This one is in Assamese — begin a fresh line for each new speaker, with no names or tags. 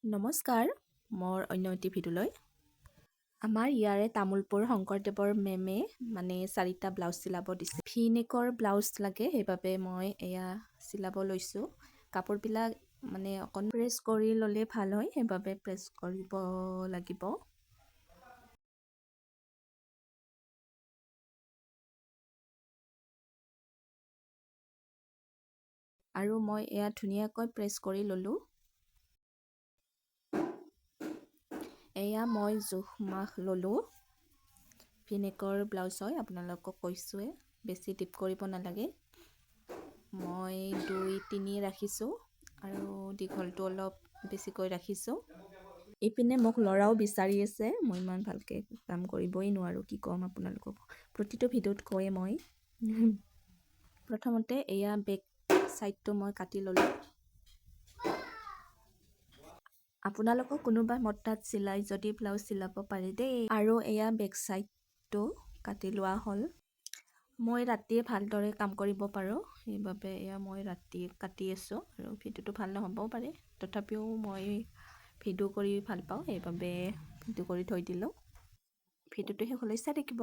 নমস্কাৰ, মোৰ অন্য এটি ভিডিঅ'লৈ। আমাৰ ইয়াৰে তামোলপুৰ শংকৰদেৱৰ মেমে মানে 4টা ব্লাউজ চিলাব দিছে। ভি নেকৰ ব্লাউজ লাগে, সেইবাবে মই এয়া চিলাব লৈছোঁ। কাপোৰবিলাক মানে অকণ প্ৰেছ কৰি ল'লে ভাল হয়, সেইবাবে প্ৰেছ কৰিব লাগিব। আৰু মই এয়া ধুনীয়াকৈ প্ৰেছ কৰি ল'লোঁ। এয়া মই জোখ মাখ ল'লোঁ। ভি নেকৰ ব্লাউজ হয়, আপোনালোকক কৈছোঁৱে, বেছি ডিপ কৰিব নালাগে। মই 2-3 ৰাখিছোঁ আৰু দীঘলটো অলপ বেছিকৈ ৰাখিছোঁ। ইপিনে মোক ল'ৰাও বিচাৰি আছে, মই ইমান ভালকৈ কাম কৰিবই নোৱাৰোঁ, কি ক'ম আপোনালোকক। প্ৰতিটো ভিডিঅ'ত কওঁৱে মই। প্ৰথমতে এয়া বেক চাইডটো মই কাটি ল'লোঁ। আপোনালোকক কোনোবা মতাত চিলাই যদি ব্লাউজ চিলাব পাৰে দেই। আৰু এয়া বেক চাইডটো কাটি লোৱা হ'ল। মই ৰাতিয়ে ভালদৰে কাম কৰিব পাৰোঁ, সেইবাবে এয়া মই ৰাতিয়ে কাটি আছোঁ আৰু ভিডিঅ'টো ভাল নহ'বও পাৰে। তথাপিও মই ভিডিঅ' কৰি ভাল পাওঁ, সেইবাবে ভিডিঅ' কৰি থৈ দিলোঁ। ভিডিঅ'টো শেষলৈ চাই থাকিব।